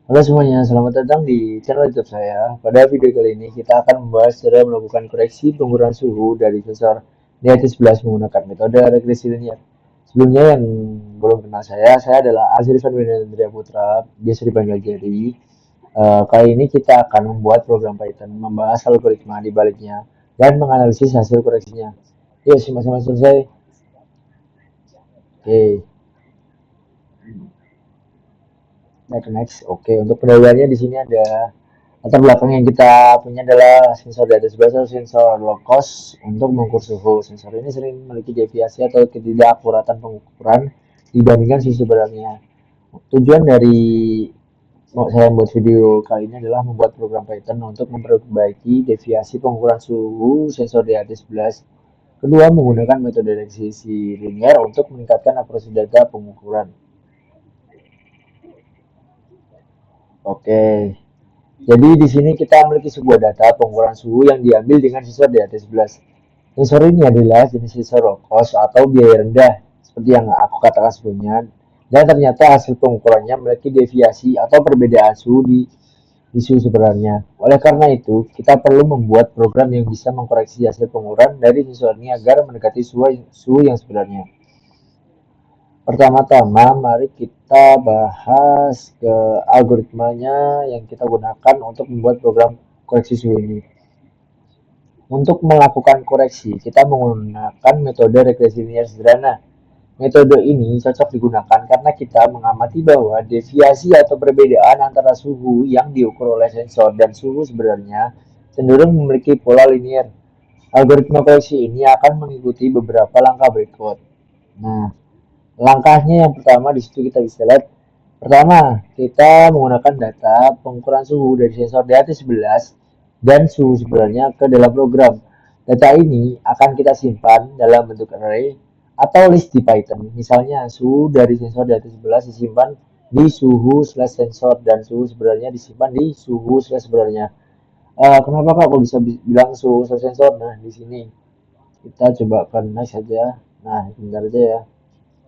Halo semuanya, selamat datang di channel YouTube saya. Pada video kali ini kita akan membahas cara melakukan koreksi pengukuran suhu dari sensor di atas 11 menggunakan metode regresi linear. Sebelumnya yang belum kenal saya adalah Azrifan Winandria Putra, biasa dipanggil Jerry. Kali ini kita akan membuat program Python, membahas algoritma di baliknya, dan menganalisis hasil koreksinya. Yuk, simak-simak selesai. Oke, next. Oke, untuk pendahuluannya di sini ada latar belakang yang kita punya adalah sensor di atas bus atau sensor low cost untuk mengukur suhu. Sensor ini sering memiliki deviasi atau ketidakakuratan pengukuran dibandingkan suhu sebenarnya. Tujuan dari saya membuat video kali ini adalah membuat program Python untuk memperbaiki deviasi pengukuran suhu sensor di atas 11. Kedua, menggunakan metode regresi linear untuk meningkatkan akurasi data pengukuran. Oke, jadi di sini kita memiliki sebuah data pengukuran suhu yang diambil dengan sensor di atas 11. Sensor ini adalah jenis sensor low cost atau biaya rendah, seperti yang aku katakan sebelumnya. Dan ternyata hasil pengukurannya memiliki deviasi atau perbedaan suhu di suhu sebenarnya. Oleh karena itu, kita perlu membuat program yang bisa mengkoreksi hasil pengukuran dari sensor ini agar mendekati suhu yang sebenarnya. Pertama-tama, mari kita bahas ke algoritmanya yang kita gunakan untuk membuat program koreksi suhu ini. Untuk melakukan koreksi, kita menggunakan metode regresi linear sederhana. Metode ini cocok digunakan karena kita mengamati bahwa deviasi atau perbedaan antara suhu yang diukur oleh sensor dan suhu sebenarnya cenderung memiliki pola linear. Algoritma koreksi ini akan mengikuti beberapa langkah berikut. Nah, langkahnya yang pertama di situ kita bisa lihat. Pertama, kita menggunakan data pengukuran suhu dari sensor di atas 11 dan suhu sebenarnya ke dalam program. Data ini akan kita simpan dalam bentuk array atau list di Python. Misalnya, suhu dari sensor di atas 11 disimpan di suhu slash sensor dan suhu sebenarnya disimpan di suhu slash sebenarnya. Kenapa Kak kok bisa bilang suhu slash sensor? Nah, di sini kita coba kan next saja. Nah, sebentar aja ya.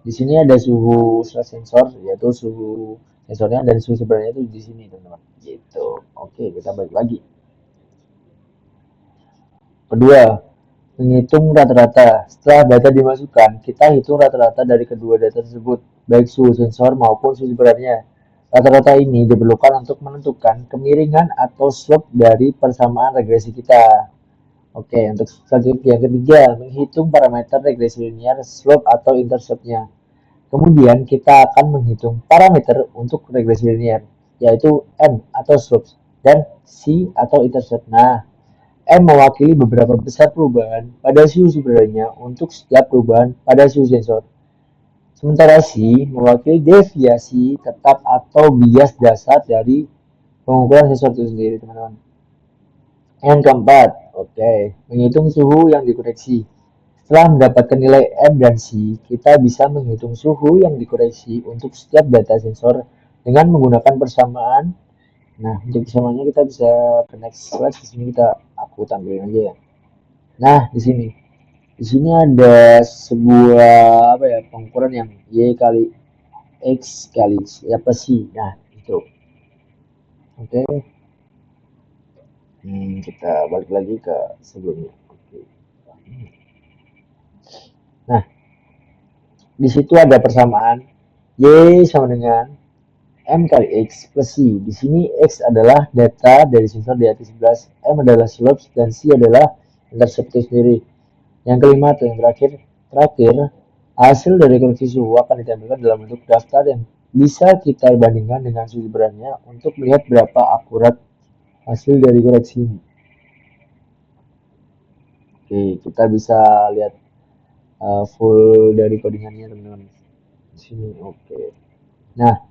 Di sini ada suhu sensor, yaitu suhu sensornya dan suhu sebenarnya itu di sini, teman-teman. Gitu. Oke, kita balik lagi. Kedua, menghitung rata-rata. Setelah data dimasukkan, kita hitung rata-rata dari kedua data tersebut, baik suhu sensor maupun suhu sebenarnya. Rata-rata ini diperlukan untuk menentukan kemiringan atau slope dari persamaan regresi kita. Oke, untuk selanjutnya yang ketiga, menghitung parameter regresi linear slope atau intercept-nya. Kemudian kita akan menghitung parameter untuk regresi linear, yaitu M atau slope dan C atau intercept. Nah, M mewakili beberapa besar perubahan pada suhu sebenarnya untuk setiap perubahan pada suhu sensor. Sementara C mewakili deviasi tetap atau bias dasar dari pengukuran sensor itu sendiri, teman-teman. Yang keempat, oke, menghitung suhu yang dikoreksi. Setelah mendapatkan nilai M dan C, kita bisa menghitung suhu yang dikoreksi untuk setiap data sensor dengan menggunakan persamaan. Nah, untuk persamaannya kita bisa ke next slide. Di sini aku tampilin aja ya. Nah, di sini ada sebuah apa ya pengukuran yang Y kali X kali apa sih? Nah, itu. Oke. Kita balik lagi ke sebelumnya. Oke. Nah, di situ ada persamaan Y sama dengan M kali X plus C. Di sini X adalah data dari sensor di atas 11, M adalah slope, dan C adalah intercept sendiri. Yang kelima atau yang terakhir, hasil dari koreksi suhu akan ditampilkan dalam bentuk daftar yang bisa kita bandingkan dengan suhu sebenarnya untuk melihat berapa akurat hasil dari koreksi ini. Oke, kita bisa lihat full dari codingannya teman-teman. Di sini, oke. Nah,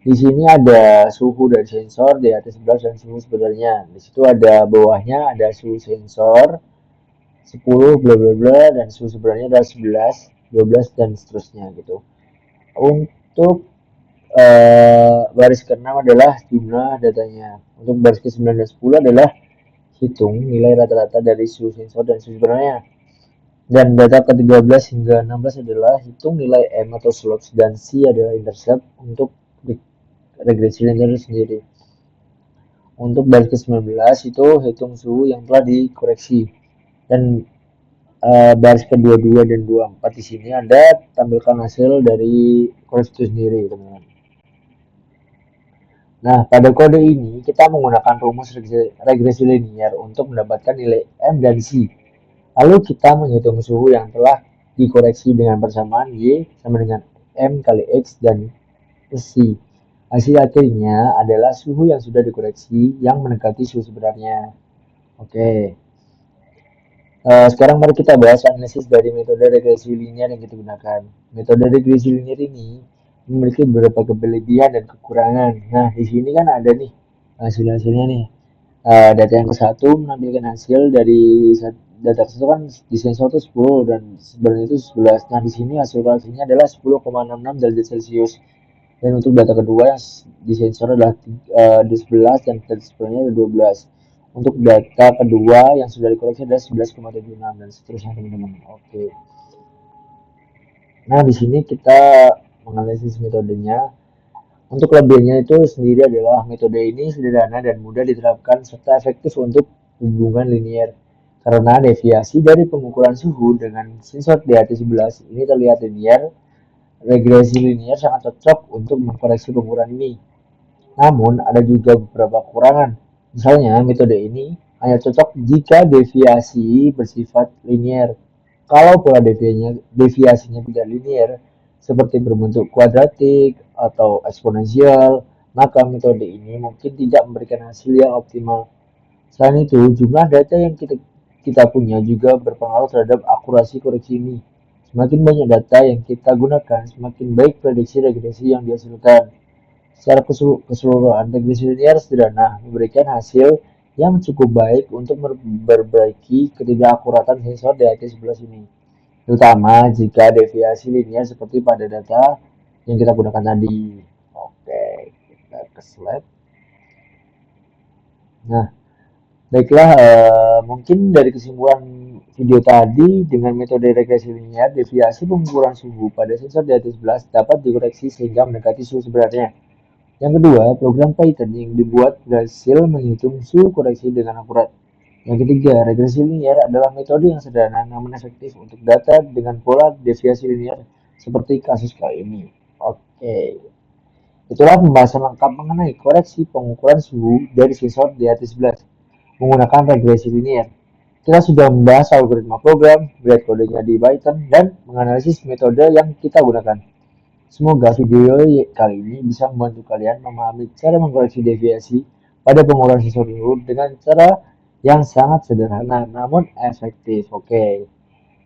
di sini ada suhu dari sensor di atas 11 dan suhu sebenarnya. Di situ ada bawahnya ada suhu sensor 10 bla bla bla dan suhu sebenarnya ada 11, 12 dan seterusnya gitu. Untuk baris ke-6 adalah jumlah datanya. Untuk baris ke-9 dan 10 adalah hitung nilai rata-rata dari suhu sensor dan suhu sebenarnya. Dan data ke-13 hingga 16 adalah hitung nilai M atau slopes dan C adalah intercept untuk regresi linear sendiri. Untuk baris ke-19 itu hitung suhu yang telah dikoreksi. Dan baris ke-22 dan 24 di sini ada tampilkan hasil dari koreksi itu sendiri, teman-teman. Nah, pada kode ini kita menggunakan rumus regresi linear untuk mendapatkan nilai M dan C. Lalu kita menghitung suhu yang telah dikoreksi dengan persamaan Y sama dengan M kali X dan C. Hasil akhirnya adalah suhu yang sudah dikoreksi yang mendekati suhu sebenarnya. Oke. Sekarang mari kita bahas analisis dari metode regresi linear yang kita gunakan. Metode regresi linear ini memiliki beberapa kelebihan dan kekurangan. Nah, di sini kan ada nih hasil-hasilnya nih. Data yang ke-1 menampilkan hasil dari data ke-1 kan di sensor itu 10 dan sebenarnya itu 11. Nah, di sini hasil kalkulasinya adalah 10,66 derajat Celcius. Dan untuk data kedua yang di sensor adalah di 11 dan sebenarnya ada 12. Untuk data kedua yang sudah dikoreksi adalah 11,76 dan seterusnya, teman-teman. Oke. Nah, di sini kita menganalisis metodenya. Untuk kelebihannya itu sendiri adalah metode ini sederhana dan mudah diterapkan serta efektif untuk hubungan linear. Karena deviasi dari pengukuran suhu dengan sensor DHT11 ini terlihat linear, regresi linear sangat cocok untuk mengkoreksi pengukuran ini. Namun, ada juga beberapa kekurangan. Misalnya, metode ini hanya cocok jika deviasi bersifat linear. Kalau pola deviasinya tidak linear, seperti berbentuk kuadratik atau eksponensial, maka metode ini mungkin tidak memberikan hasil yang optimal. Selain itu, jumlah data yang kita punya juga berpengaruh terhadap akurasi koreksi ini. Semakin banyak data yang kita gunakan, semakin baik prediksi regresi yang dihasilkan. Secara keseluruhan, regresi linear sederhana memberikan hasil yang cukup baik untuk memperbaiki ketidakakuratan sensor DHT11 ini, terutama jika deviasi linear seperti pada data yang kita gunakan tadi. Oke, kita ke slide. Nah, baiklah, mungkin dari kesimpulan video tadi, dengan metode regresi linear, deviasi pengukuran suhu pada sensor DHT11 dapat dikoreksi sehingga mendekati suhu sebenarnya. Yang kedua, program Python yang dibuat berhasil menghitung suhu koreksi dengan akurat. Yang ketiga, regresi linear adalah metode yang sederhana namun efektif untuk data dengan pola deviasi linear seperti kasus kali ini. Oke, itulah pembahasan lengkap mengenai koreksi pengukuran suhu dari sensor DHT11 menggunakan regresi linear. Kita sudah membahas algoritma program, melihat kodenya di Python, dan menganalisis metode yang kita gunakan. Semoga video kali ini bisa membantu kalian memahami cara mengkoreksi deviasi pada pengukuran sensor suhu dengan cara yang sangat sederhana namun efektif. Oke.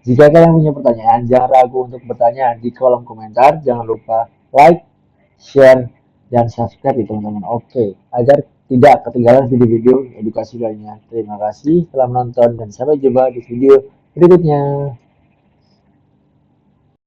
Jika kalian punya pertanyaan, jangan ragu untuk bertanya di kolom komentar. Jangan lupa like, share, dan subscribe ya teman-teman. Oke, agar tidak ketinggalan video-video edukasi lainnya. Terima kasih telah menonton dan sampai jumpa di video berikutnya.